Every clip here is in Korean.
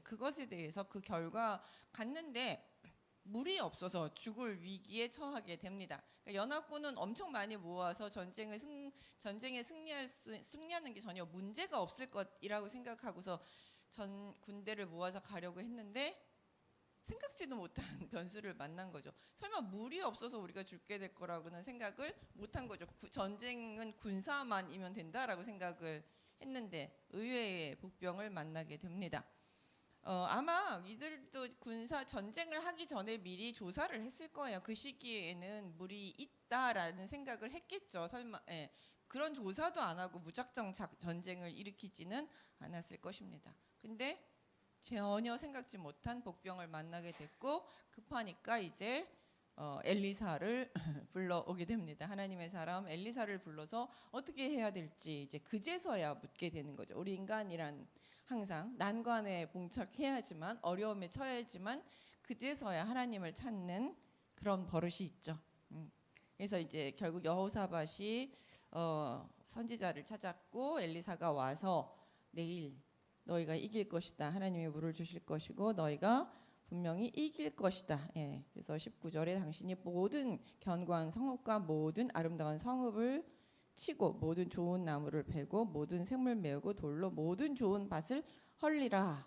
그것에 대해서 그 결과 갔는데 물이 없어서 죽을 위기에 처하게 됩니다. 그러니까 연합군은 엄청 많이 모아서 전쟁에 승리하는 게 전혀 문제가 없을 것이라고 생각하고서 전 군대를 모아서 가려고 했는데 생각지도 못한 변수를 만난 거죠. 설마 물이 없어서 우리가 죽게 될 거라고는 생각을 못한 거죠. 전쟁은 군사만이면 된다라고 생각을 했는데 의외의 복병을 만나게 됩니다. 아마 이들도 군사 전쟁을 하기 전에 미리 조사를 했을 거예요. 그 시기에는 물이 있다라는 생각을 했겠죠. 설마 그런 조사도 안 하고 무작정 전쟁을 일으키지는 않았을 것입니다. 근데 전혀 생각지 못한 복병을 만나게 됐고 급하니까 이제 엘리사를 불러오게 됩니다. 하나님의 사람 엘리사를 불러서 어떻게 해야 될지 이제 그제서야 묻게 되는 거죠. 우리 인간이란 항상 난관에 봉착해야지만 어려움에 처해야지만 그제서야 하나님을 찾는 그런 버릇이 있죠. 그래서 이제 결국 여호사밧이 선지자를 찾았고 엘리사가 와서 내일 너희가 이길 것이다. 하나님이 물을 주실 것이고 너희가 분명히 이길 것이다. 그래서 19절에 당신이 모든 견고한 성읍과 모든 아름다운 성읍을 치고 모든 좋은 나무를 베고 모든 샘을 메우고 돌로 모든 좋은 밭을 헐리라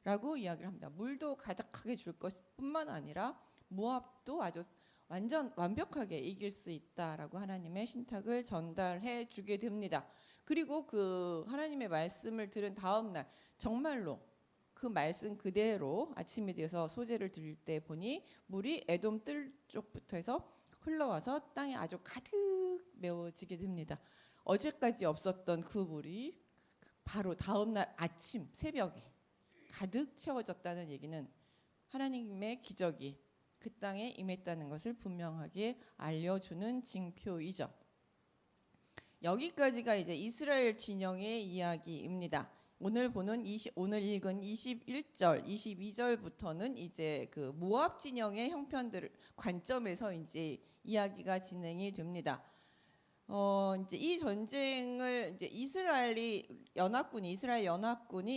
라고 이야기를 합니다. 물도 가득하게 줄 것뿐만 아니라 모압도 아주 완전 완벽하게 이길 수 있다라고 하나님의 신탁을 전달해 주게 됩니다. 그리고 그 하나님의 말씀을 들은 다음 날 정말로 그 말씀 그대로 아침이 되어서 소재를 드릴 때 보니 물이 에돔 뜰 쪽부터 해서 흘러와서 땅에 아주 가득 메워지게 됩니다. 어제까지 없었던 그 물이 바로 다음 날 아침 새벽에 가득 채워졌다는 얘기는 하나님의 기적이 그 땅에 임했다는 것을 분명하게 알려주는 징표이죠. 여기까지가 이제 이스라엘 진영의 이야기입니다. 오늘 읽은 21절, 22절부터는 이제 그 모압 진영의 형편들 관점에서 이제 이야기가 진행이 됩니다. 이제 이 전쟁을 이제 이스라엘 연합군이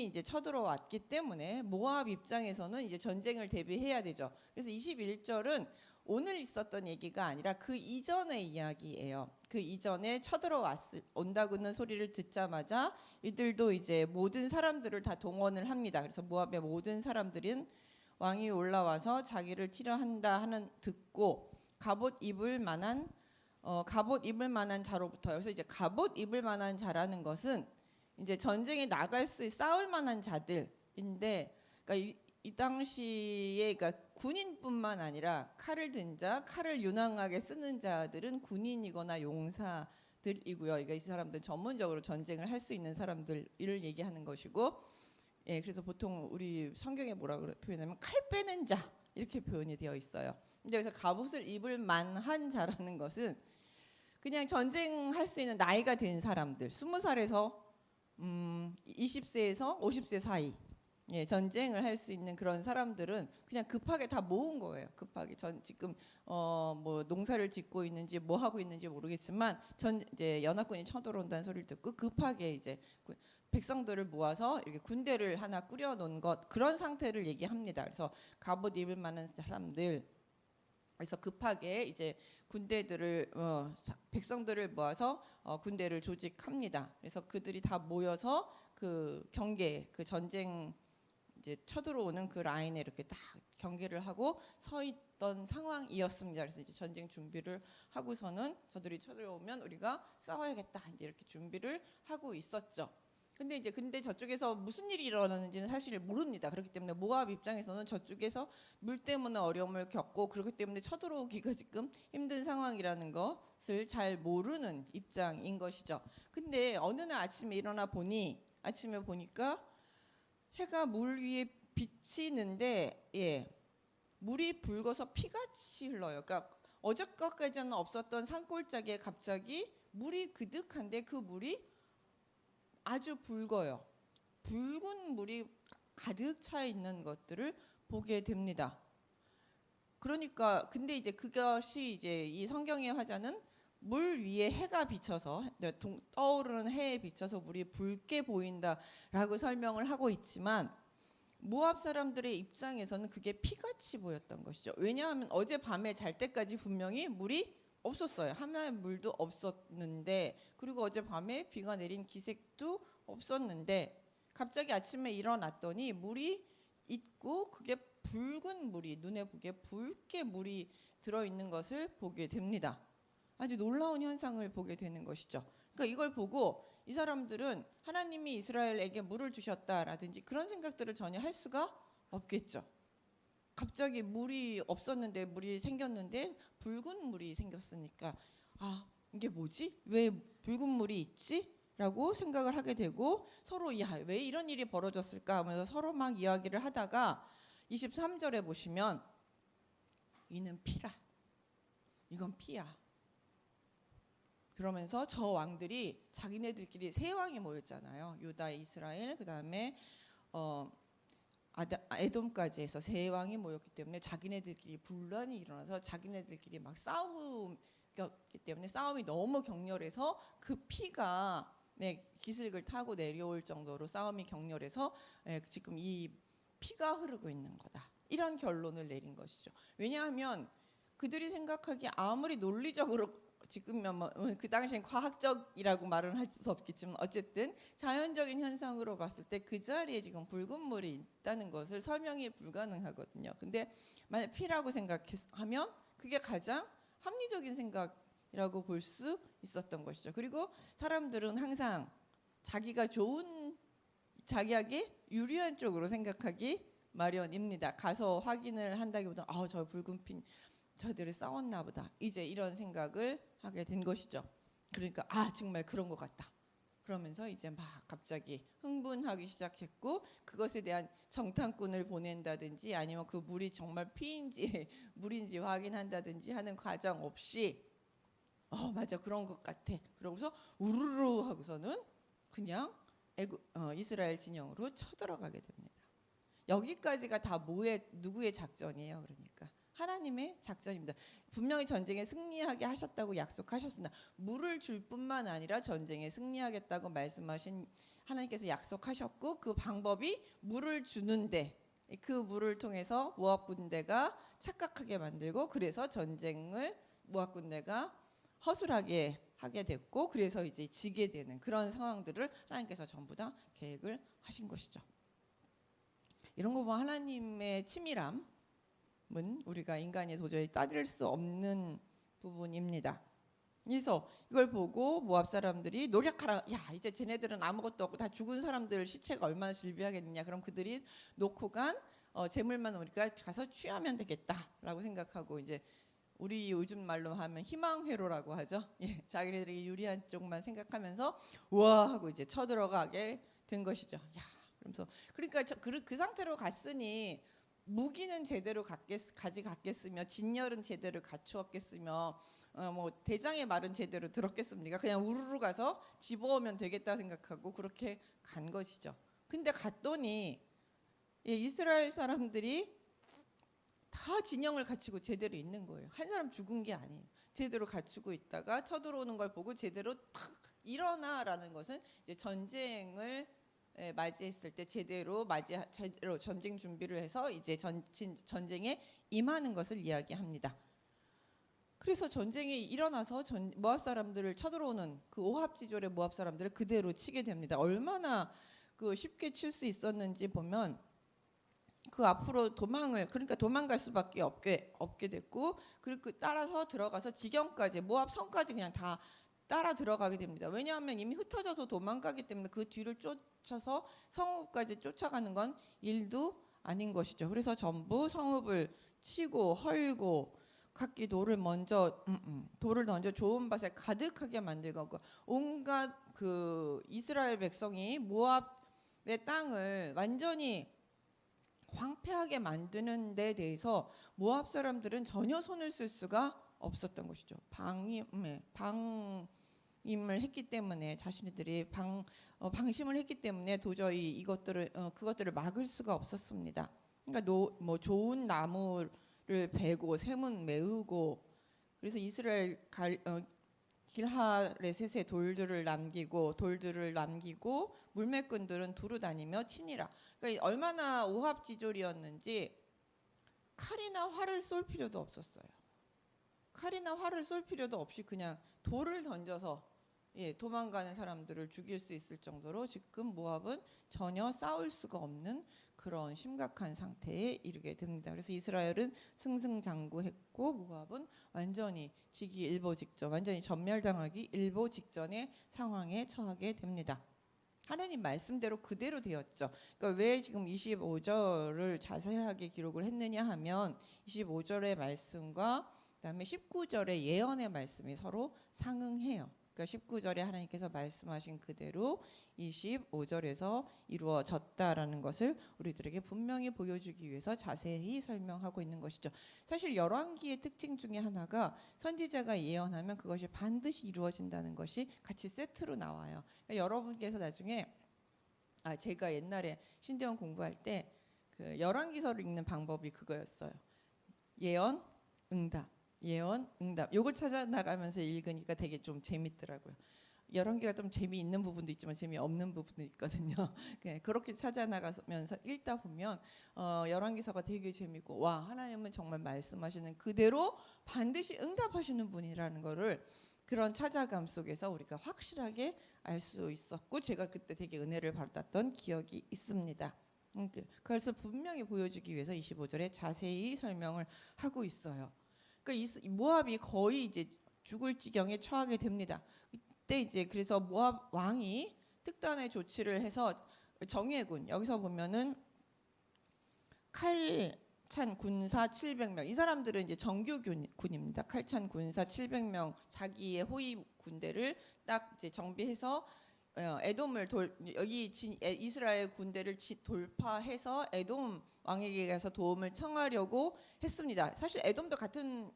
이제 쳐들어왔기 때문에 모압 입장에서는 이제 전쟁을 대비해야 되죠. 그래서 21절은 오늘 있었던 얘기가 아니라 그 이전의 이야기예요. 그 이전에 온다고는 소리를 듣자마자 이들도 이제 모든 사람들을 다 동원을 합니다. 그래서 모압의 모든 사람들은 왕이 올라와서 자기를 치료한다 하는 듣고 갑옷 입을 만한 자로부터 여기서 이제 갑옷 입을 만한 자라는 것은 이제 전쟁에 나갈 수 싸울 만한 자들인데 그러니까 이 당시에 그러니까 군인뿐만 아니라 칼을 든 자, 칼을 유능하게 쓰는 자들은 군인이거나 용사들이고요. 그러니까 이 사람들 전문적으로 전쟁을 할 수 있는 사람들을 얘기하는 것이고, 그래서 보통 우리 성경에 뭐라고 표현하면 칼 빼는 자 이렇게 표현이 되어 있어요. 근데 여기서 갑옷을 입을 만한 자라는 것은 그냥 전쟁할 수 있는 나이가 된 사람들, 20살에서 20세에서 50세 사이. 전쟁을 할 수 있는 그런 사람들은 그냥 급하게 다 모은 거예요. 급하게 지금 뭐 농사를 짓고 있는지 뭐 하고 있는지 모르겠지만 이제 연합군이 쳐들어온다는 소리를 듣고 급하게 이제 백성들을 모아서 이렇게 군대를 하나 꾸려 놓은 그런 상태를 얘기합니다. 그래서 갑옷 입을 만한 사람들 그래서 급하게 이제 백성들을 모아서 군대를 조직합니다. 그래서 그들이 다 모여서 그 전쟁 이제 쳐들어오는 그 라인에 이렇게 딱 경계를 하고 서 있던 상황이었습니다. 그래서 이제 전쟁 준비를 하고서는 저들이 쳐들어오면 우리가 싸워야겠다 이제 이렇게 준비를 하고 있었죠. 근데 저쪽에서 무슨 일이 일어나는지는 사실 모릅니다. 그렇기 때문에 모압 입장에서는 저쪽에서 물 때문에 어려움을 겪고 그렇기 때문에 쳐들어오기가 지금 힘든 상황이라는 것을 잘 모르는 입장인 것이죠. 근데 어느 날 아침에 보니까 해가 물 위에 비치는데 물이 붉어서 피같이 흘러요. 그러니까 어제까지는 없었던 산골짜기에 갑자기 물이 그득한데 그 물이 아주 붉어요. 붉은 물이 가득 차 있는 것들을 보게 됩니다. 그러니까 근데 이제 그것이 이제 이 성경의 화자는 물 위에 해가 비쳐서 떠오르는 해에 비쳐서 물이 붉게 보인다라고 설명을 하고 있지만 모압 사람들의 입장에서는 그게 피같이 보였던 것이죠. 왜냐하면 어젯밤에 잘 때까지 분명히 물이 없었어요. 하나의 물도 없었는데, 그리고 어젯밤에 비가 내린 기색도 없었는데, 갑자기 아침에 일어났더니 물이 있고 그게 붉은 물이, 눈에 보기에 붉게 물이 들어있는 것을 보게 됩니다. 아주 놀라운 현상을 보게 되는 것이죠. 그러니까 이걸 보고 이 사람들은 하나님이 이스라엘에게 물을 주셨다라든지 그런 생각들을 전혀 할 수가 없겠죠. 갑자기 물이 없었는데 물이 생겼는데 붉은 물이 생겼으니까, 아, 이게 뭐지? 왜 붉은 물이 있지? 라고 생각을 하게 되고, 서로 야, 왜 이런 일이 벌어졌을까 하면서 서로 막 이야기를 하다가 23절에 보시면 이는 피라. 이건 피야. 그러면서 저 왕들이 자기네들끼리 세 왕이 모였잖아요. 유다, 이스라엘, 그다음에 에돔까지 해서 세 왕이 모였기 때문에 자기네들끼리 분란이 일어나서 자기네들끼리 막 싸우기 때문에 싸움이 너무 격렬해서 그 피가 기슭을 타고 내려올 정도로 싸움이 격렬해서 지금 이 피가 흐르고 있는 거다. 이런 결론을 내린 것이죠. 왜냐하면 그들이 생각하기에 아무리 논리적으로 지금은 그 당시엔 과학적이라고 말은 할 수 없겠지만 어쨌든 자연적인 현상으로 봤을 때 그 자리에 지금 붉은 물이 있다는 것을 설명이 불가능하거든요. 근데 만약 피라고 생각하면 그게 가장 합리적인 생각이라고 볼 수 있었던 것이죠. 그리고 사람들은 항상 자기가 좋은, 자기에게 유리한 쪽으로 생각하기 마련입니다. 가서 확인을 한다기보다 저 붉은 피 저들이 싸웠나 보다, 이제 이런 생각을 하게 된 것이죠. 그러니까 정말 그런 것 같다. 그러면서 이제 막 갑자기 흥분하기 시작했고, 그것에 대한 정탐꾼을 보낸다든지 아니면 그 물이 정말 피인지 물인지 확인한다든지 하는 과정 없이 맞아, 그런 것 같아. 그러고서 우르르 하고서는 그냥 이스라엘 진영으로 쳐들어가게 됩니다. 여기까지가 다 누구의 작전이에요? 그러니까 하나님의 작전입니다. 분명히 전쟁에 승리하게 하셨다고 약속하셨습니다. 물을 줄 뿐만 아니라 전쟁에 승리하겠다고 말씀하신 하나님께서 약속하셨고, 그 방법이 물을 주는데 그 물을 통해서 모압 군대가 착각하게 만들고, 그래서 전쟁을 모압 군대가 허술하게 하게 됐고, 그래서 이제 지게 되는 그런 상황들을 하나님께서 전부 다 계획을 하신 것이죠. 이런 거 보면 하나님의 치밀함 우리가 인간이 도저히 따질 수 없는 부분입니다. 그래서 이걸 보고 모압 사람들이 노력하라. 야, 이제 쟤네들은 아무것도 없고 다 죽은 사람들 시체가 얼마나 질비하겠느냐. 그럼 그들이 놓고 간 재물만 우리가 가서 취하면 되겠다라고 생각하고, 이제 우리 요즘 말로 하면 희망회로라고 하죠. 자기네들이 유리한 쪽만 생각하면서 우와 하고 이제 쳐들어가게 된 것이죠. 야, 그러면서 그러니까 그 상태로 갔으니 무기는 제대로 가져갔겠으며 진열은 제대로 갖추었겠으며 대장의 말은 제대로 들었겠습니까? 그냥 우르르 가서 집어오면 되겠다 생각하고 그렇게 간 것이죠. 근데 갔더니 이스라엘 사람들이 다 진영을 갖추고 제대로 있는 거예요. 한 사람 죽은 게 아니에요. 제대로 갖추고 있다가 쳐들어오는 걸 보고 제대로 탁 일어나라는 것은 이제 전쟁을 맞이했을 때 제대로 전쟁 준비를 해서 이제 전쟁에 임하는 것을 이야기합니다. 그래서 전쟁이 일어나서 모압 사람들을 쳐들어오는 그 오합지졸의 모압 사람들을 그대로 치게 됩니다. 얼마나 쉽게 칠 수 있었는지 보면 그 앞으로 그러니까 도망갈 수밖에 없게 됐고, 그리고 따라서 들어가서 지경까지 모압 성까지 그냥 다 따라 들어가게 됩니다. 왜냐하면 이미 흩어져서 도망가기 때문에 그 뒤를 쫓아서 성읍까지 쫓아가는 건 일도 아닌 것이죠. 그래서 전부 성읍을 치고 헐고 각기 돌을 던져 좋은 밭에 가득하게 만들고, 온갖 그 이스라엘 백성이 모압의 땅을 완전히 황폐하게 만드는 데 대해서 모압 사람들은 전혀 손을 쓸 수가 없었던 것이죠. 방임을 했기 때문에, 자신들이 방심을 했기 때문에 도저히 그것들을 막을 수가 없었습니다. 그러니까 좋은 나무를 베고 샘은 메우고, 그래서 이스라엘 길하레셋에 돌들을 남기고 물매꾼들은 두루 다니며 치니라. 그러니까 얼마나 오합지졸이었는지 칼이나 활을 쏠 필요도 없었어요. 칼이나 활을 쏠 필요도 없이 그냥 돌을 던져서 도망가는 사람들을 죽일 수 있을 정도로 지금 모압은 전혀 싸울 수가 없는 그런 심각한 상태에 이르게 됩니다. 그래서 이스라엘은 승승장구했고 모압은 완전히 지기 일보 직전, 완전히 전멸당하기 일보 직전의 상황에 처하게 됩니다. 하나님 말씀대로 그대로 되었죠. 그러니까 왜 지금 25절을 자세하게 기록을 했느냐 하면 25절의 말씀과 그다음에 19절의 예언의 말씀이 서로 상응해요. 그러니까 19절에 하나님께서 말씀하신 그대로 25절에서 이루어졌다라는 것을 우리들에게 분명히 보여주기 위해서 자세히 설명하고 있는 것이죠. 사실 열왕기의 특징 중에 하나가 선지자가 예언하면 그것이 반드시 이루어진다는 것이 같이 세트로 나와요. 그러니까 여러분께서 나중에 제가 옛날에 신대원 공부할 때 그 열왕기서를 읽는 방법이 그거였어요. 예언, 응답. 예언, 응답. 요걸 찾아 나가면서 읽으니까 되게 좀 재밌더라고요. 열왕기가 좀 재미있는 부분도 있지만 재미없는 부분도 있거든요. 그렇게 찾아 나가면서 읽다 보면 열왕기서가 되게 재밌고 와 하나님은 정말 말씀하시는 그대로 반드시 응답하시는 분이라는 거를 그런 찾아감 속에서 우리가 확실하게 알 수 있었고 제가 그때 되게 은혜를 받았던 기억이 있습니다. 그래서 분명히 보여주기 위해서 25절에 자세히 설명을 하고 있어요. 그러니까 모압이 거의 이제 죽을 지경에 처하게 됩니다. 그때 이제 그래서 모압 왕이 특단의 조치를 해서 정예군 여기서 보면은 칼찬 군사 700명 이 사람들은 이제 정규군입니다. 칼찬 군사 700명 자기의 호위 군대를 딱 이제 정비해서 에돔을 여기 이스라엘 군대를 돌파해서 에돔 왕에게 가서 도움을 청하려고 했습니다. 사실 에돔도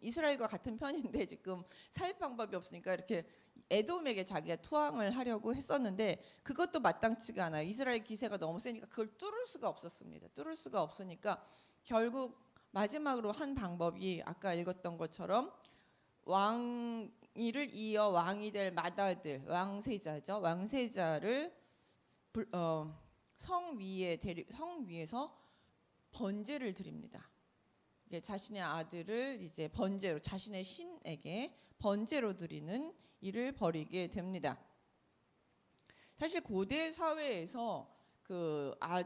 이스라엘과 같은 편인데 지금 살 방법이 없으니까 이렇게 에돔에게 자기가 투항을 하려고 했었는데 그것도 마땅치가 않아요. 이스라엘 기세가 너무 세니까 그걸 뚫을 수가 없었습니다. 뚫을 수가 없으니까 결국 마지막으로 한 방법이 아까 읽었던 것처럼 왕위를 이어 왕이 될 맏아들 왕세자죠. 왕세자를 성 위에서 번제를 드립니다. 자신의 아들을 이제 번제로 자신의 신에게 번제로 드리는 일을 벌이게 됩니다. 사실 고대 사회에서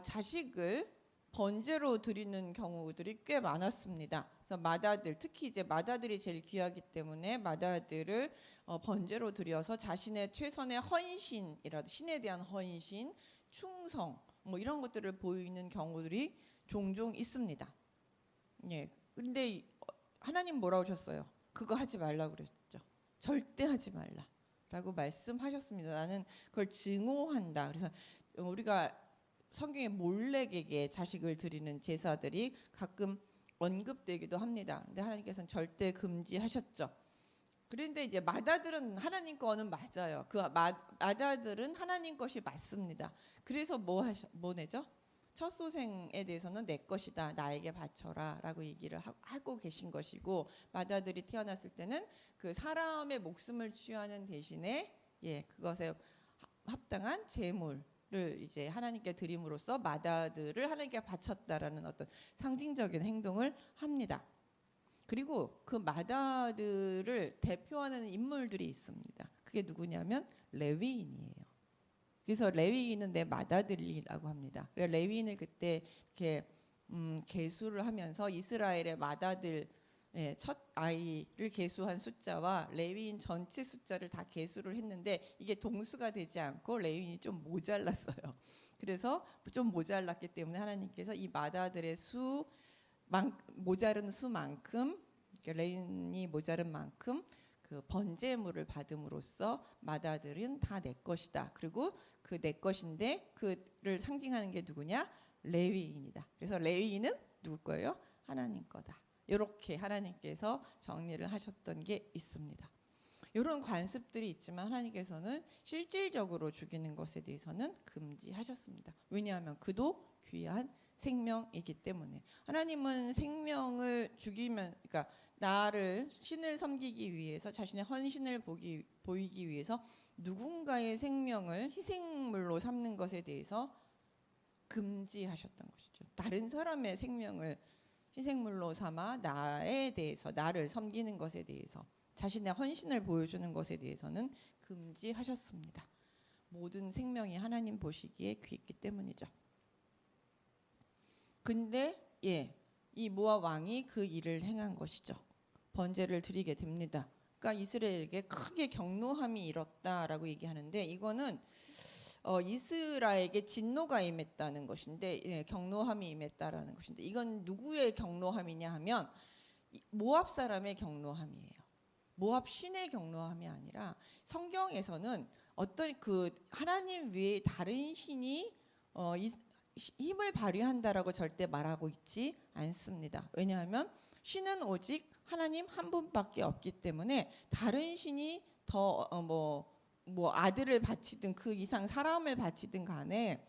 자식을 번제로 드리는 경우들이 꽤 많았습니다. 그래서 맏아들, 특히 이제 맏아들이 제일 귀하기 때문에 맏아들을 번제로 드려서 자신의 최선의 헌신이라도 신에 대한 헌신, 충성 뭐 이런 것들을 보이는 경우들이 종종 있습니다. 그런데 하나님 뭐라고 하셨어요? 그거 하지 말라고 그랬죠. 절대 하지 말라라고 말씀하셨습니다. 나는 그걸 증오한다. 그래서 우리가 성경에 몰렉에게 자식을 드리는 제사들이 가끔 언급되기도 합니다. 근데 하나님께서는 절대 금지하셨죠. 그런데 이제 맏아들은 하나님 거는 맞아요. 그 맏아들은 하나님 것이 맞습니다. 그래서 뭐 내죠? 첫소생에 대해서는 내 것이다. 나에게 바쳐라라고 얘기를 하고 계신 것이고 맏아들이 태어났을 때는 그 사람의 목숨을 취하는 대신에 그것에 합당한 제물을 이제 하나님께 드림으로써 맏아들을 하나님께 바쳤다라는 어떤 상징적인 행동을 합니다. 그리고 그 맏아들을 대표하는 인물들이 있습니다. 그게 누구냐면 레위인이에요. 그래서 레위인은 내 맏아들이라고 합니다. 레위인을 그때 이렇게 계수를 하면서 이스라엘의 맏아들 첫 아이를 계수한 숫자와 레위인 전체 숫자를 다 계수를 했는데 이게 동수가 되지 않고 레위인이 좀 모자랐어요. 그래서 좀 모자랐기 때문에 하나님께서 이 맏아들의 모자른 수만큼 레위인이 모자른 만큼 그 번제물을 받음으로써 맏아들은 다 내 것이다. 그리고 그 내 것인데 그를 상징하는 게 누구냐? 레위인이다. 그래서 레위인은 누구 거예요? 하나님 거다. 이렇게 하나님께서 정리를 하셨던 게 있습니다. 이런 관습들이 있지만 하나님께서는 실질적으로 죽이는 것에 대해서는 금지하셨습니다. 왜냐하면 그도 귀한 생명이기 때문에 하나님은 생명을 죽이면 그러니까 나를 신을 섬기기 위해서 자신의 헌신을 보이기 위해서 누군가의 생명을 희생물로 삼는 것에 대해서 금지하셨던 것이죠. 다른 사람의 생명을 희생물로 삼아 나에 대해서 나를 섬기는 것에 대해서 자신의 헌신을 보여주는 것에 대해서는 금지하셨습니다. 모든 생명이 하나님 보시기에 귀했기 때문이죠. 근데 이 모압 왕이 그 일을 행한 것이죠. 번제를 드리게 됩니다. 그러니까 이스라엘에게 크게 경노함이 일었다라고 얘기하는데 이거는 이스라엘에게 진노가 임했다는 것인데 경노함이 임했다라는 것인데 이건 누구의 경노함이냐 하면 모압 사람의 경노함이에요. 모압 신의 경노함이 아니라 성경에서는 어떤 그 하나님 외에 다른 신이 힘을 발휘한다라고 절대 말하고 있지 않습니다. 왜냐하면 신은 오직 하나님 한 분밖에 없기 때문에 다른 신이 더 뭐 아들을 바치든 그 이상 사람을 바치든 간에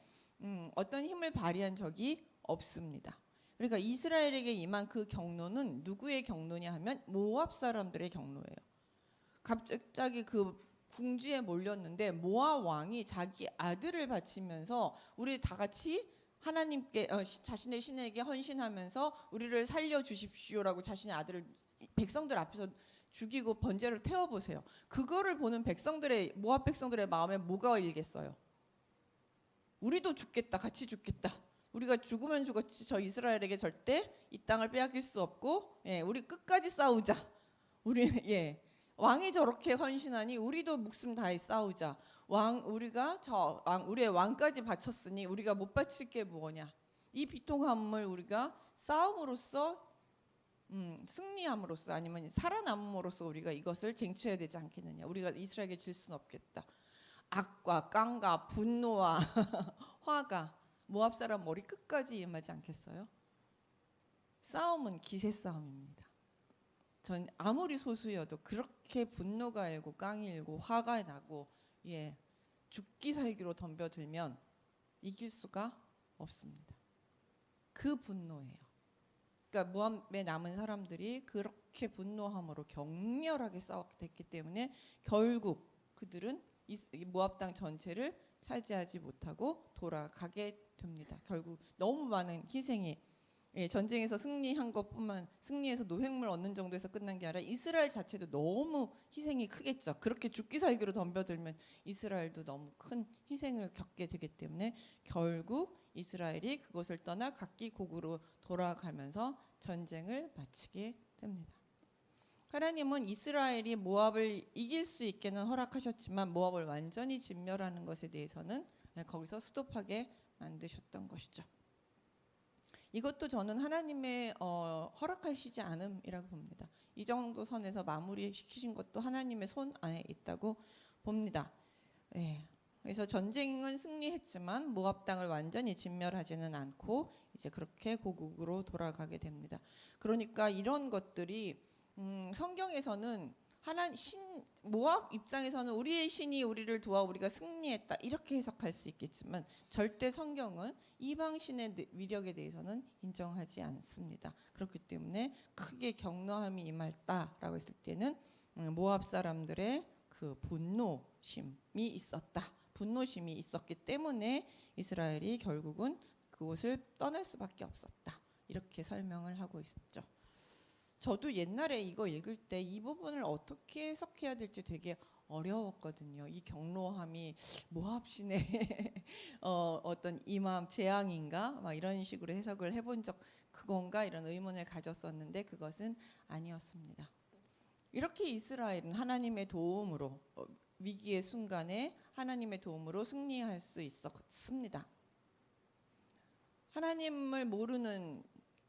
어떤 힘을 발휘한 적이 없습니다. 그러니까 이스라엘에게 임한 그 경노는 누구의 경노냐 하면 모압 사람들의 경노예요. 갑자기 그 궁지에 몰렸는데 모압 왕이 자기 아들을 바치면서 우리 다 같이 하나님께 자신의 신에게 헌신하면서 우리를 살려주십시오라고 자신의 아들을 백성들 앞에서 죽이고 번제를 태워보세요. 그거를 보는 모압 백성들의 마음에 뭐가 일겠어요? 우리도 죽겠다, 같이 죽겠다. 우리가 죽으면 죽었지 저 이스라엘에게 절대 이 땅을 빼앗길 수 없고 우리 끝까지 싸우자. 왕이 저렇게 헌신하니 우리도 목숨 다해 싸우자. 우리가 우리의 왕까지 바쳤으니 우리가 못 바칠 게 무엇냐? 이 비통함을 우리가 싸움으로써 승리함으로써 아니면 살아남음으로써 우리가 이것을 쟁취해야 되지 않겠느냐? 우리가 이스라엘에게 질 수는 없겠다. 악과 깡과 분노와 화가 모압 사람 머리 끝까지 임하지 않겠어요? 싸움은 기세 싸움입니다. 전 아무리 소수여도 그렇게 분노가 일고 깡이 일고 화가 나고 죽기 살기로 덤벼들면 이길 수가 없습니다. 그 분노예요. 그러니까 모압에 남은 사람들이 그렇게 분노함으로 격렬하게 싸웠기 때문에 결국 그들은 모압 땅 전체를 차지하지 못하고 돌아가게 됩니다. 결국 너무 많은 희생이 전쟁에서 승리해서 노획물 얻는 정도에서 끝난 게 아니라 이스라엘 자체도 너무 희생이 크겠죠. 그렇게 죽기 살기로 덤벼들면 이스라엘도 너무 큰 희생을 겪게 되기 때문에 결국 이스라엘이 그곳을 떠나 각기 고국으로 돌아가면서 전쟁을 마치게 됩니다. 하나님은 이스라엘이 모압을 이길 수 있게는 허락하셨지만 모압을 완전히 진멸하는 것에 대해서는 거기서 스톱하게 만드셨던 것이죠. 이것도 저는 하나님의 허락하시지 않음이라고 봅니다. 이 정도 선에서 마무리시키신 것도 하나님의 손 안에 있다고 봅니다. 그래서 전쟁은 승리했지만 모압 땅을 완전히 진멸하지는 않고 이제 그렇게 고국으로 돌아가게 됩니다. 그러니까 이런 것들이 성경에서는 모압 입장에서는 우리의 신이 우리를 도와 우리가 승리했다 이렇게 해석할 수 있겠지만 절대 성경은 이방 신의 위력에 대해서는 인정하지 않습니다. 그렇기 때문에 크게 경노함이 임했다라고 했을 때는 모압 사람들의 그 분노심이 있었기 때문에 이스라엘이 결국은 그곳을 떠날 수밖에 없었다. 이렇게 설명을 하고 있었죠. 저도 옛날에 이거 읽을 때 이 부분을 어떻게 해석해야 될지 되게 어려웠거든요. 이 경로함이 모압신의 어떤 임함 재앙인가 막 이런 식으로 해석을 해본 적 그건가 이런 의문을 가졌었는데 그것은 아니었습니다. 이렇게 이스라엘은 하나님의 도움으로 위기의 순간에 하나님의 도움으로 승리할 수 있었습니다. 하나님을 모르는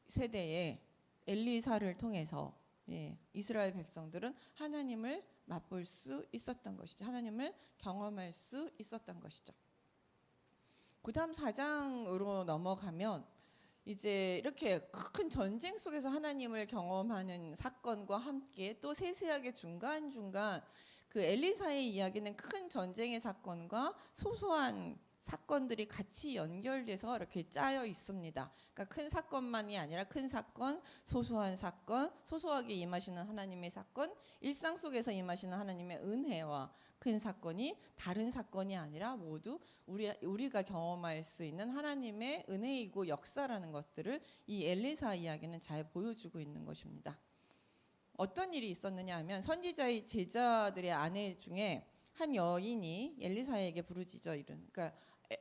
세대에 엘리사를 통해서 이스라엘 백성들은 하나님을 맛볼 수 있었던 것이죠. 하나님을 경험할 수 있었던 것이죠. 그다음 4장으로 넘어가면 이제 이렇게 큰 전쟁 속에서 하나님을 경험하는 사건과 함께 또 세세하게 중간중간 그 엘리사의 이야기는 큰 전쟁의 사건과 소소한 사건들이 같이 연결돼서 이렇게 짜여 있습니다. 그러니까 큰 사건만이 아니라 큰 사건, 소소한 사건, 소소하게 임하시는 하나님의 사건, 일상 속에서 임하시는 하나님의 은혜와 큰 사건이 다른 사건이 아니라 모두 우리가 경험할 수 있는 하나님의 은혜이고 역사라는 것들을 이 엘리사 이야기는 잘 보여주고 있는 것입니다. 어떤 일이 있었느냐 하면 선지자의 제자들의 아내 중에 한 여인이 엘리사에게 부르짖어 이른, 그러니까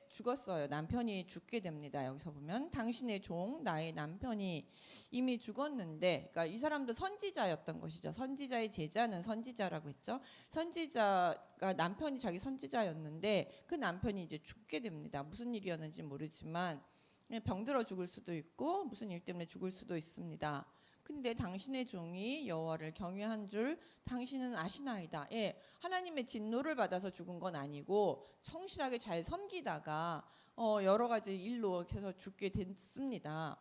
죽었어요. 남편이 죽게 됩니다. 여기서 보면 당신의 종 나의 남편이 이미 죽었는데, 그러니까 이 사람도 선지자였던 것이죠. 선지자의 제자는 선지자라고 했죠. 선지자가 남편이 자기 선지자였는데 그 남편이 이제 죽게 됩니다. 무슨 일이었는지 모르지만 병들어 죽을 수도 있고 무슨 일 때문에 죽을 수도 있습니다. 근데 당신의 종이 여호와를 경외한 줄 당신은 아시나이다. 예, 하나님의 진노를 받아서 죽은 건 아니고 성실하게 잘 섬기다가 여러 가지 일로 해서 죽게 됐습니다.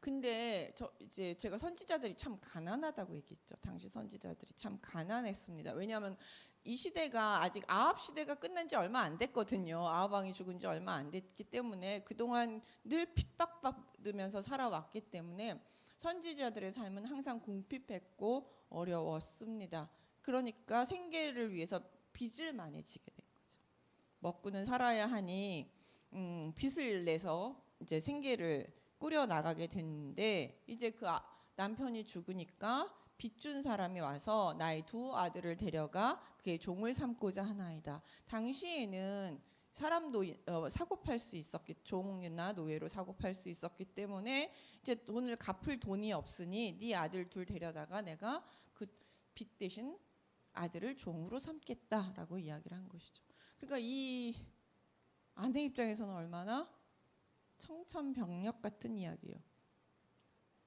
근데 이제 제가 선지자들이 참 가난하다고 얘기했죠. 당시 선지자들이 참 가난했습니다. 왜냐하면 이 시대가 아직 아합 시대가 끝난 지 얼마 안 됐거든요. 아합 왕이 죽은 지 얼마 안 됐기 때문에 그동안 늘 핍박받으면서 살아왔기 때문에 선지자들의 삶은 항상 궁핍했고 어려웠습니다. 그러니까 생계를 위해서 빚을 많이 지게 된 거죠. 먹고는 살아야 하니 빚을 내서 이제 생계를 꾸려 나가게 됐는데, 이제 그 남편이 죽으니까 빚준 사람이 와서 나의 두 아들을 데려가 그의 종을 삼고자 하나이다. 당시에는 사람도 사고 팔 수 있었기, 종이나 노예로 사고 팔 수 있었기 때문에 이제 돈을 갚을 돈이 없으니 네 아들 둘 데려다가 내가 그 빚 대신 아들을 종으로 삼겠다라고 이야기를 한 것이죠. 그러니까 이 아내 입장에서는 얼마나 청천벽력 같은 이야기예요.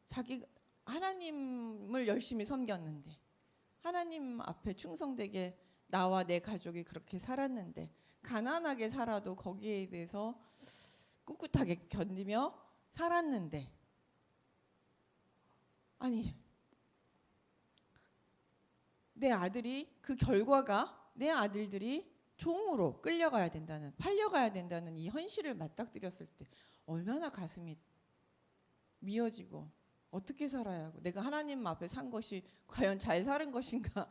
자기 하나님을 열심히 섬겼는데, 하나님 앞에 충성되게 나와 내 가족이 그렇게 살았는데, 가난하게 살아도 거기에 대해서 꿋꿋하게 견디며 살았는데, 아니 내 아들이, 그 결과가 내 아들들이 종으로 끌려가야 된다는, 팔려가야 된다는 이 현실을 맞닥뜨렸을 때 얼마나 가슴이 미어지고 어떻게 살아야 하고, 내가 하나님 앞에 산 것이 과연 잘 사는 것인가.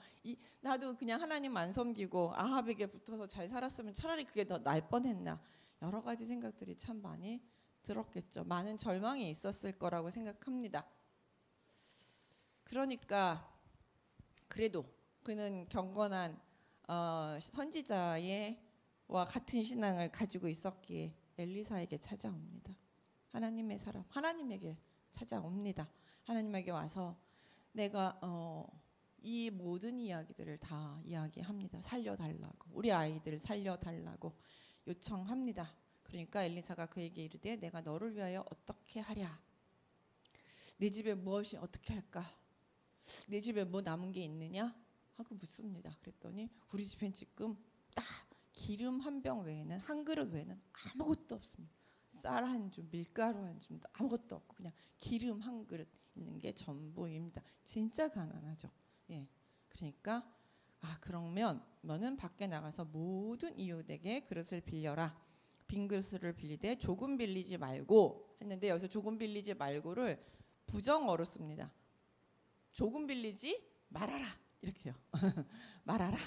나도 그냥 하나님 안 섬기고 아합에게 붙어서 잘 살았으면 차라리 그게 더 날 뻔했나. 여러 가지 생각들이 참 많이 들었겠죠. 많은 절망이 있었을 거라고 생각합니다. 그러니까 그래도 그는 경건한 선지자와 같은 신앙을 가지고 있었기에 엘리사에게 찾아옵니다. 하나님의 사람, 하나님에게 찾아옵니다. 하나님에게 와서 내가 이 모든 이야기들을 다 이야기합니다. 살려달라고, 우리 아이들을 살려달라고 요청합니다. 그러니까 엘리사가 그에게 이르되 내가 너를 위하여 어떻게 하랴? 내 집에 무엇이 어떻게 할까? 내 집에 뭐 남은 게 있느냐? 하고 묻습니다. 그랬더니 우리 집엔 지금 딱 기름 한 병 외에는, 한 그릇 외에는 아무것도 없습니다. 쌀 한 줌, 밀가루 한 줌도 아무것도 없고 그냥 기름 한 그릇 있는 게 전부입니다. 진짜 가난하죠. 예. 그러니까 그러면 너는 밖에 나가서 모든 이웃에게 그릇을 빌려라. 빈 그릇을 빌리되 조금 빌리지 말고 했는데, 여기서 조금 빌리지 말고를 부정어로 씁니다. 조금 빌리지 말아라 이렇게요. 말아라.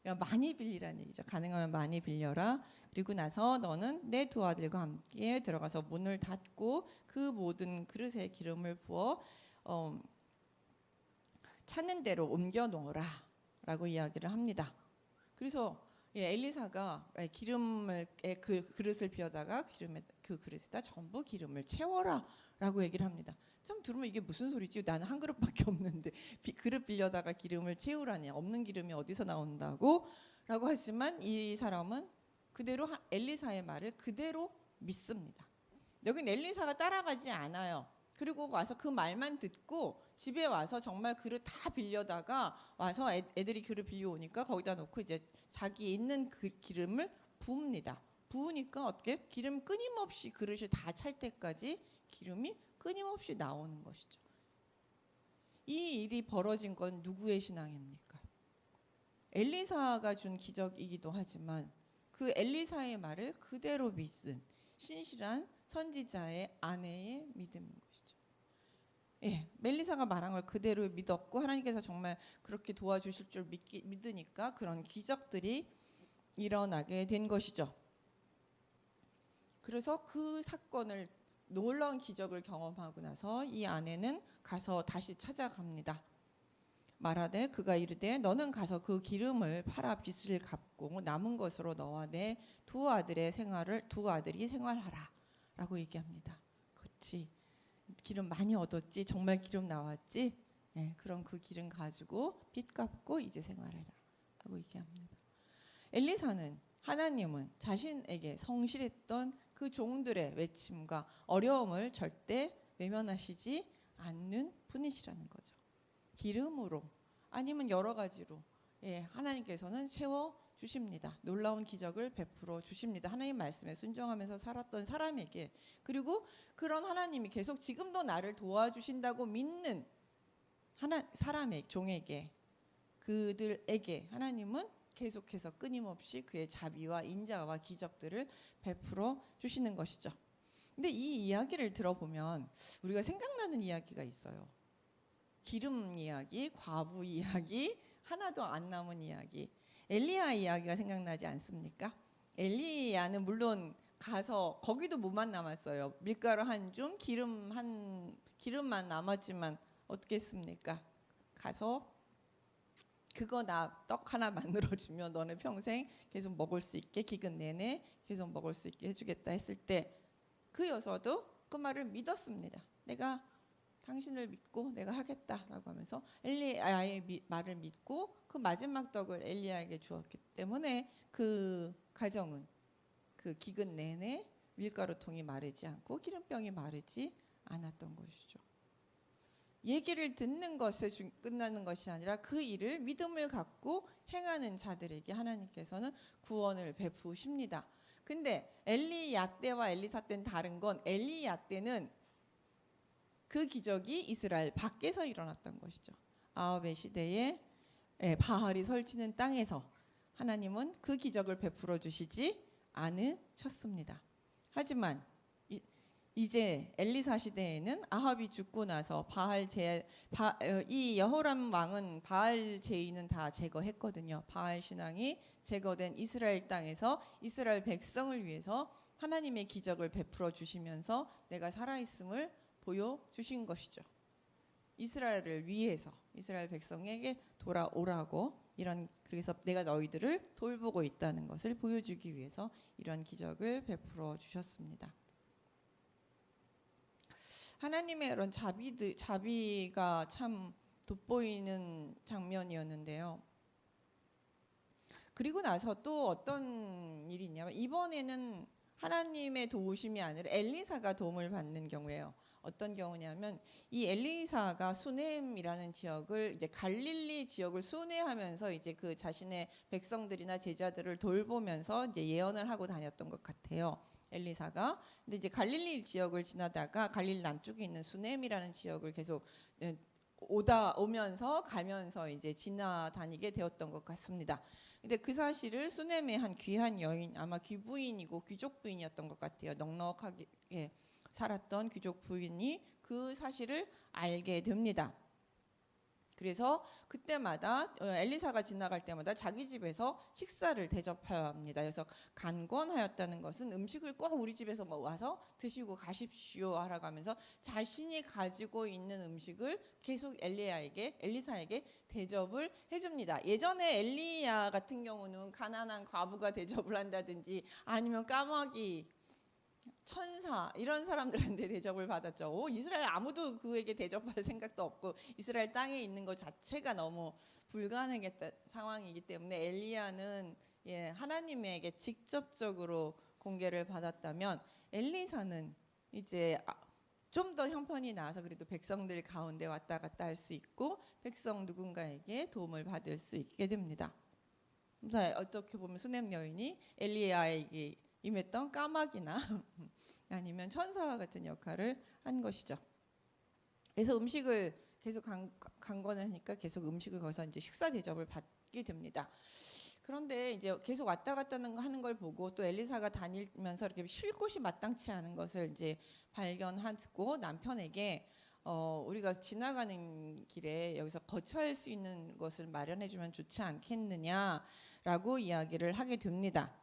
그러니까 많이 빌리라는 얘기죠. 가능하면 많이 빌려라. 그리고 나서 너는 내 두 아들과 함께 들어가서 문을 닫고 그 모든 그릇에 기름을 부어 찾는 대로 옮겨 놓으라 라고 이야기를 합니다. 그래서 엘리사가 기름을 그 그릇을 비워다가 그 그릇에다 전부 기름을 채워라 라고 얘기를 합니다. 참 들으면 이게 무슨 소리지? 나는 한 그릇밖에 없는데 그릇 빌려다가 기름을 채우라니, 없는 기름이 어디서 나온다고? 라고 하지만 이 사람은 그대로 엘리사의 말을 그대로 믿습니다. 여긴 엘리사가 따라가지 않아요. 그리고 와서 그 말만 듣고 집에 와서 정말 그릇 다 빌려다가 와서 애들이 그릇 빌려오니까 거기다 놓고 이제 자기 있는 그 기름을 부읍니다. 부으니까 어떻게? 기름 끊임없이 그릇을 다 찰 때까지 기름이 끊임없이 나오는 것이죠. 이 일이 벌어진 건 누구의 신앙입니까? 엘리사가 준 기적이기도 하지만 그 엘리사의 말을 그대로 믿은 신실한 선지자의 아내의 믿음인 것이죠. 예, 멜리사가 말한 걸 그대로 믿었고 하나님께서 정말 그렇게 도와주실 줄 믿으니까 그런 기적들이 일어나게 된 것이죠. 그래서 그 사건을 놀라운 기적을 경험하고 나서 이 아내는 가서 다시 찾아갑니다. 말하되 그가 이르되 너는 가서 그 기름을 팔아 빚을 갚고 남은 것으로 너와 내 두 아들이 생활하라 라고 얘기합니다. 그렇지, 기름 많이 얻었지, 정말 기름 나왔지, 예, 그럼 그 기름 가지고 빚 갚고 이제 생활해라 라고 얘기합니다. 엘리사는, 하나님은 자신에게 성실했던 그 종들의 외침과 어려움을 절대 외면하시지 않는 분이시라는 거죠. 기름으로 아니면 여러 가지로, 예, 하나님께서는 세워 주십니다. 놀라운 기적을 베풀어 주십니다. 하나님 말씀에 순종하면서 살았던 사람에게, 그리고 그런 하나님이 계속 지금도 나를 도와주신다고 믿는 사람의 종에게, 그들에게 하나님은 계속해서 끊임없이 그의 자비와 인자와 기적들을 베풀어 주시는 것이죠. 근데 이 이야기를 들어보면 우리가 생각나는 이야기가 있어요. 기름 이야기, 과부 이야기, 하나도 안 남은 이야기, 엘리야 이야기가 생각나지 않습니까? 엘리야는 물론 가서 거기도 뭐만 남았어요. 밀가루 한 줌, 기름만 남았지만 어떻게 했습니까? 가서 그거 나 떡 하나 만들어주면 너네 평생 계속 먹을 수 있게, 기근 내내 계속 먹을 수 있게 해주겠다 했을 때 그 여자도 그 말을 믿었습니다. 내가 당신을 믿고 내가 하겠다라고 하면서 엘리야의 말을 믿고 그 마지막 떡을 엘리야에게 주었기 때문에 그 가정은 그 기근 내내 밀가루통이 마르지 않고 기름병이 마르지 않았던 것이죠. 얘기를 듣는 것에 끝나는 것이 아니라 그 일을 믿음을 갖고 행하는 자들에게 하나님께서는 구원을 베푸십니다. 근데 엘리야 때와 엘리사 때는 다른 건, 엘리야 때는 그 기적이 이스라엘 밖에서 일어났던 것이죠. 아합의 시대에 바알이 설치는 땅에서 하나님은 그 기적을 베풀어 주시지 않으셨습니다. 하지만 이제 엘리사 시대에는 아합이 죽고 나서 이 여호람 왕은 바알 제의는 다 제거했거든요. 바알 신앙이 제거된 이스라엘 땅에서 이스라엘 백성을 위해서 하나님의 기적을 베풀어 주시면서 내가 살아있음을 보여주신 것이죠. 이스라엘을 위해서 이스라엘 백성에게 돌아오라고, 그래서 내가 너희들을 돌보고 있다는 것을 보여주기 위해서 이런 기적을 베풀어 주셨습니다. 하나님의 이런 자비가 참 돋보이는 장면이었는데요. 그리고 나서 또 어떤 일이 있냐면, 이번에는 하나님의 도우심이 아니라 엘리사가 도움을 받는 경우예요. 어떤 경우냐면, 이 엘리사가 수넴이라는 지역을, 이제 갈릴리 지역을 순회하면서 이제 그 자신의 백성들이나 제자들을 돌보면서 이제 예언을 하고 다녔던 것 같아요. 엘리사가. 근데 이제 갈릴리 지역을 지나다가 갈릴리 남쪽에 있는 수넴이라는 지역을 계속 오면서 가면서 이제 지나다니게 되었던 것 같습니다. 근데 그 사실을 수넴의 한 귀한 여인, 아마 귀부인이고 귀족 부인이었던 것 같아요. 넉넉하게 살았던 귀족 부인이 그 사실을 알게 됩니다. 그래서 그때마다 엘리사가 지나갈 때마다 자기 집에서 식사를 대접합니다. 그래서 간권하였다는 것은 음식을 꼭 우리 집에서 와서 드시고 가십시오 하라고 하면서 자신이 가지고 있는 음식을 계속 엘리사에게 대접을 해줍니다. 예전에 엘리야 같은 경우는 가난한 과부가 대접을 한다든지 아니면 까마귀, 천사, 이런 사람들한테 대접을 받았죠. 이스라엘 아무도 그에게 대접할 생각도 없고 이스라엘 땅에 있는 것 자체가 너무 불가능했던 상황이기 때문에 엘리야는 하나님에게 직접적으로 공개를 받았다면, 엘리사는 이제 좀 더 형편이 나아서 그래도 백성들 가운데 왔다 갔다 할 수 있고 백성 누군가에게 도움을 받을 수 있게 됩니다. 어떻게 보면 수넴 여인이 엘리야에게 임했던 까마귀나 아니면 천사와 같은 역할을 한 것이죠. 그래서 음식을 계속 간권을 하니까 계속 음식을 거기서 이제 식사 대접을 받게 됩니다. 그런데 이제 계속 왔다 갔다 하는 걸 보고 또 엘리사가 다니면서 이렇게 쉴 곳이 마땅치 않은 것을 이제 발견하고 남편에게 우리가 지나가는 길에 여기서 거처할 수 있는 것을 마련해주면 좋지 않겠느냐라고 이야기를 하게 됩니다.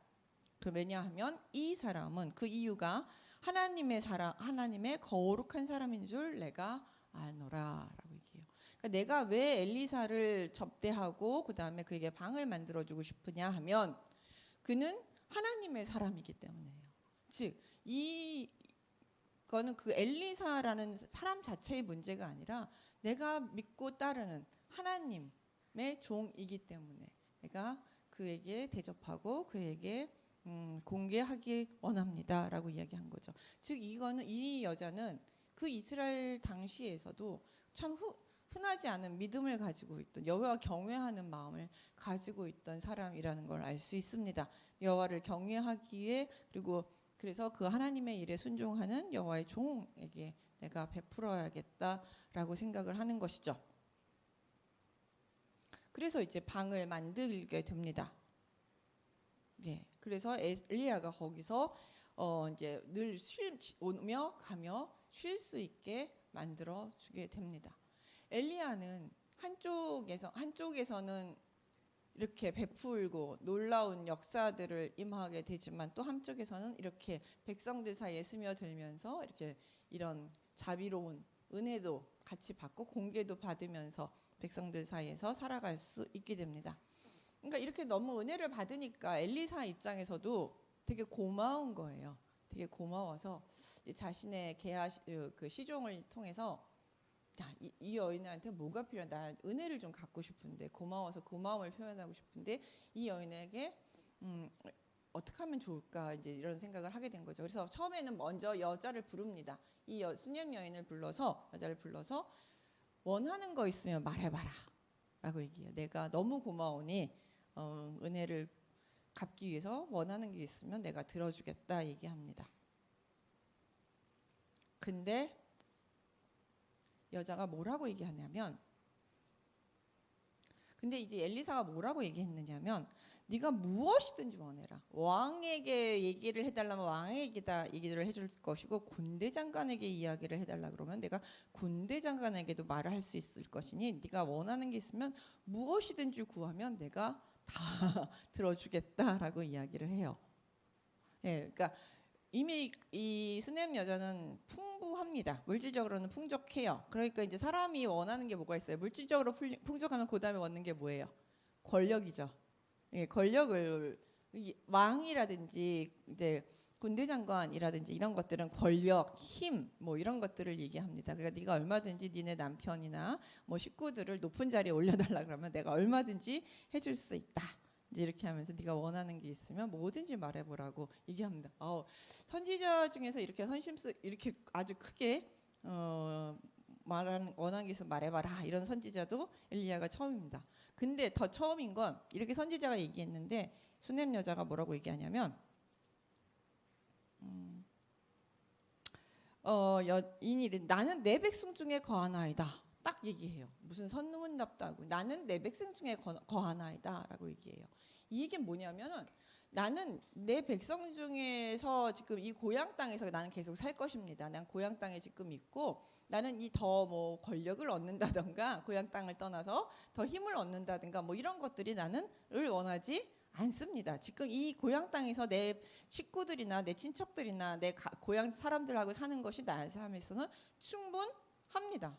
왜냐하면 이 사람은 그 이유가 하나님의 거룩한 사람인 줄 내가 아노라라고 얘기해요. 그러니까 내가 왜 엘리사를 접대하고 그 다음에 그에게 방을 만들어주고 싶으냐 하면 그는 하나님의 사람이기 때문이에요. 즉 이거는 그 엘리사라는 사람 자체의 문제가 아니라 내가 믿고 따르는 하나님의 종이기 때문에 내가 그에게 대접하고 그에게 공개하기 원합니다라고 이야기한 거죠. 즉 이 여자는 그 이스라엘 당시에서도 참 흔하지 않은 믿음을 가지고 있던 여호와 경외하는 마음을 가지고 있던 사람이라는 걸 알 수 있습니다. 여호와를 경외하기에 그래서 그 하나님의 일에 순종하는 여호와의 종에게 내가 베풀어야겠다라고 생각을 하는 것이죠. 그래서 이제 방을 만들게 됩니다. 예, 그래서 엘리야가 거기서 이제 늘 오며 가며 쉴 수 있게 만들어 주게 됩니다. 엘리야는 한쪽에서는 이렇게 베풀고 놀라운 역사들을 임하게 되지만 또 한쪽에서는 이렇게 백성들 사이에 스며들면서 이렇게 이런 자비로운 은혜도 같이 받고 공개도 받으면서 백성들 사이에서 살아갈 수 있게 됩니다. 그러니까 이렇게 너무 은혜를 받으니까 엘리사 입장에서도 되게 고마운 거예요. 되게 고마워서 자신의 그 시종을 통해서 이 여인한테 뭐가 필요해? 나 은혜를 좀 갖고 싶은데 고마워서 고마움을 표현하고 싶은데 이 여인에게 어떻게 하면 좋을까 이제 이런 생각을 하게 된 거죠. 그래서 처음에는 먼저 여자를 부릅니다. 이 수냄 여인을 여자를 불러서 원하는 거 있으면 말해봐라라고 얘기해요. 내가 너무 고마우니 은혜를 갚기 위해서 원하는 게 있으면 내가 들어주겠다 얘기합니다. 근데 여자가 뭐라고 얘기하냐면 근데 이제 엘리사가 뭐라고 얘기했느냐면 네가 무엇이든지 원해라. 왕에게 얘기를 해달라면 왕에게다 얘기를 해줄 것이고 군대 장관에게 이야기를 해달라 그러면 내가 군대 장관에게도 말을 할 수 있을 것이니 네가 원하는 게 있으면 무엇이든지 구하면 내가 다 들어주겠다라고 이야기를 해요. 예, 그러니까 이미 이 수냄 여자는 풍부합니다. 물질적으로는 풍족해요. 그러니까 이제 사람이 원하는 게 뭐가 있어요? 물질적으로 풍족하면 그 다음에 원하는 게 뭐예요? 권력이죠. 예, 권력을 왕이라든지 이제 군대 장관이라든지 이런 것들은 권력, 힘 뭐 이런 것들을 얘기합니다. 그러니까 네가 얼마든지 니네 남편이나 뭐 식구들을 높은 자리에 올려달라 그러면 내가 얼마든지 해줄 수 있다. 이제 이렇게 하면서 네가 원하는 게 있으면 뭐든지 말해보라고 얘기합니다. 선지자 중에서 이렇게 이렇게 아주 크게 원하는 게 있으면 말해봐라 이런 선지자도 엘리야가 처음입니다. 근데 더 처음인 건 이렇게 선지자가 얘기했는데 수냄 여자가 뭐라고 얘기하냐면 여인이 나는 내 백성 중에 거하나이다 딱 얘기해요. 무슨 선문답다고 나는 내 백성 중에 거하나이다라고 얘기해요. 이 얘기는 뭐냐면은 나는 내 백성 중에서 지금 이 고향 땅에서 나는 계속 살 것입니다. 난 고향 땅에 지금 있고 나는 이 더 뭐 권력을 얻는다던가 고향 땅을 떠나서 더 힘을 얻는다든가 뭐 이런 것들이 나는 원하지 않습니다. 지금 이 고향 땅에서 내 식구들이나 내 친척들이나 내 고향 사람들하고 사는 것이 나의 삶에서는 충분합니다.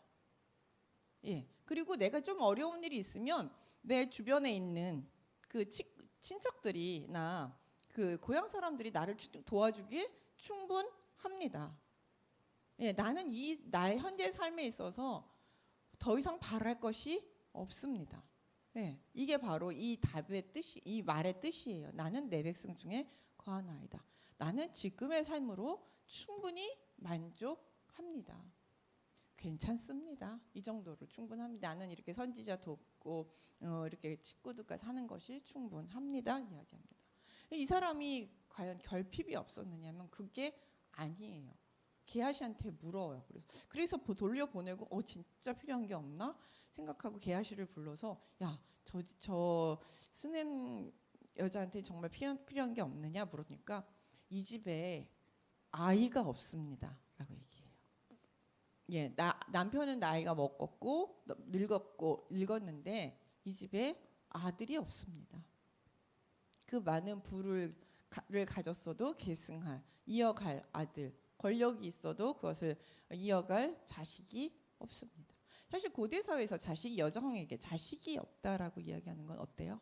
예. 그리고 내가 좀 어려운 일이 있으면 내 주변에 있는 그 친척들이나 그 고향 사람들이 나를 도와주기에 충분합니다. 예, 나는 나의 현재 삶에 있어서 더 이상 바랄 것이 없습니다. 예, 이게 바로 이 답의 뜻이, 이 말의 뜻이에요. 나는 내 백성 중에 거하나이다. 나는 지금의 삶으로 충분히 만족합니다. 괜찮습니다. 이 정도로 충분합니다. 나는 이렇게 선지자 돕고 이렇게 친구들과 사는 것이 충분합니다. 이야기합니다. 이 사람이 과연 결핍이 없었느냐면 그게 아니에요. 게하시한테 물어요. 그래서 돌려보내고 진짜 필요한 게 없나 생각하고 게하시를 불러서 야, 저 수냄 여자한테 정말 필요한 게 없느냐 물으니까 이 집에 아이가 없습니다 라고 얘기해요. 예, 남편은 나이가 먹었고 늙었는데 이 집에 아들이 없습니다. 그 많은 부를 가졌어도 이어갈 아들, 권력이 있어도 그것을 이어갈 자식이 없습니다. 사실 고대 사회에서 여성에게 자식이 없다라고 이야기하는 건 어때요?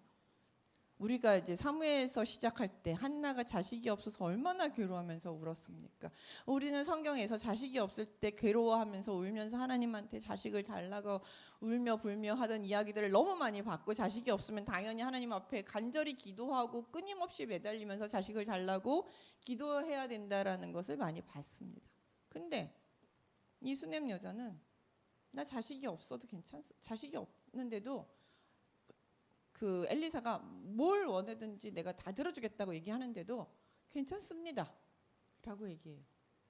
우리가 이제 사무엘서 시작할 때 한나가 자식이 없어서 얼마나 괴로워하면서 울었습니까? 우리는 성경에서 자식이 없을 때 괴로워하면서 울면서 하나님한테 자식을 달라고 울며 불며 하던 이야기들을 너무 많이 봤고, 자식이 없으면 당연히 하나님 앞에 간절히 기도하고 끊임없이 매달리면서 자식을 달라고 기도해야 된다라는 것을 많이 봤습니다. 근데 이 수넴 여자는 나 자식이 없어도 자식이 없는데도 그 엘리사가 뭘 원하든지 내가 다 들어주겠다고 얘기하는데도 괜찮습니다 라고 얘기해요.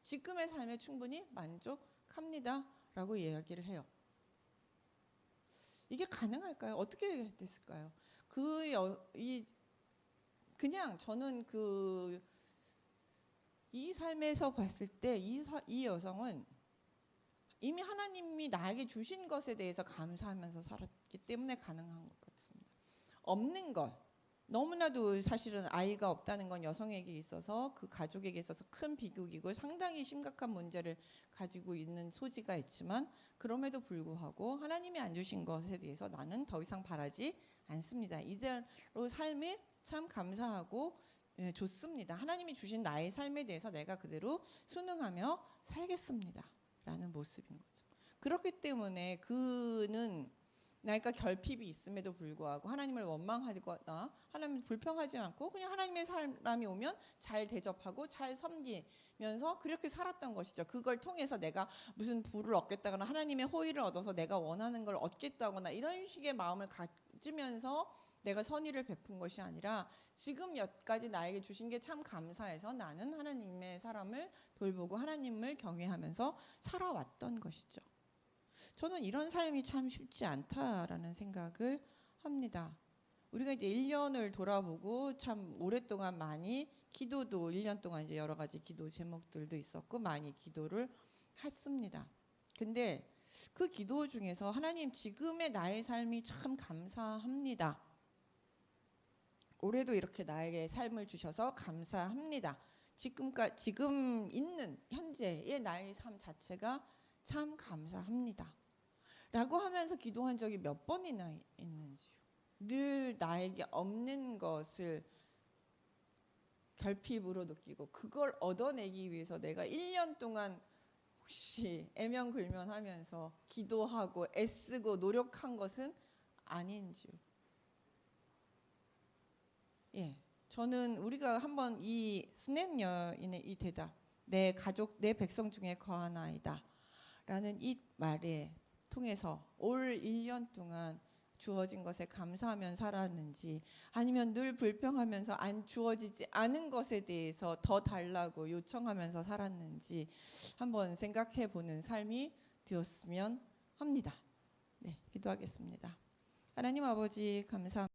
지금의 삶에 충분히 만족합니다 라고 이야기를 해요. 이게 가능할까요? 어떻게 됐을까요? 그냥 저는 이 삶에서 봤을 때 이 여성은 이미 하나님이 나에게 주신 것에 대해서 감사하면서 살았기 때문에 가능한 것 같습니다. 없는 것, 너무나도 사실은 아이가 없다는 건 여성에게 있어서 그 가족에게 있어서 큰 비극이고 상당히 심각한 문제를 가지고 있는 소지가 있지만, 그럼에도 불구하고 하나님이 안 주신 것에 대해서 나는 더 이상 바라지 않습니다. 이대로 삶이 참 감사하고 좋습니다. 하나님이 주신 나의 삶에 대해서 내가 그대로 순응하며 살겠습니다 라는 모습인 거죠. 그렇기 때문에 그는 나이가 결핍이 있음에도 불구하고 하나님을 원망하거나 하나님을 불평하지 않고 그냥 하나님의 사람이 오면 잘 대접하고 잘 섬기면서 그렇게 살았던 것이죠. 그걸 통해서 내가 무슨 부를 얻겠다거나 하나님의 호의를 얻어서 내가 원하는 걸 얻겠다거나 이런 식의 마음을 가지면서 내가 선의를 베푼 것이 아니라 지금 여기까지 나에게 주신 게 참 감사해서 나는 하나님의 사람을 돌보고 하나님을 경외하면서 살아왔던 것이죠. 저는 이런 삶이 참 쉽지 않다라는 생각을 합니다. 우리가 이제 1년을 돌아보고 참 오랫동안 많이 기도도 1년 동안 이제 여러 가지 기도 제목들도 있었고 많이 기도를 했습니다. 근데 그 기도 중에서 하나님 지금의 나의 삶이 참 감사합니다. 올해도 이렇게 나에게 삶을 주셔서 감사합니다. 지금 있는 현재의 나의 삶 자체가 참 감사합니다 라고 하면서 기도한 적이 몇 번이나 있는지요. 늘 나에게 없는 것을 결핍으로 느끼고 그걸 얻어내기 위해서 내가 1년 동안 혹시 애면굴면하면서 기도하고 애쓰고 노력한 것은 아닌지요. 예, 저는 우리가 한번 이 수넴 여인의 이 대답, 내 가족 내 백성 중에 거하나이다 라는 이 말에 통해서 올 1년 동안 주어진 것에 감사하며 살았는지, 아니면 늘 불평하면서 안 주어지지 않은 것에 대해서 더 달라고 요청하면서 살았는지 한번 생각해 보는 삶이 되었으면 합니다. 네, 기도하겠습니다. 하나님 아버지 감사합니다.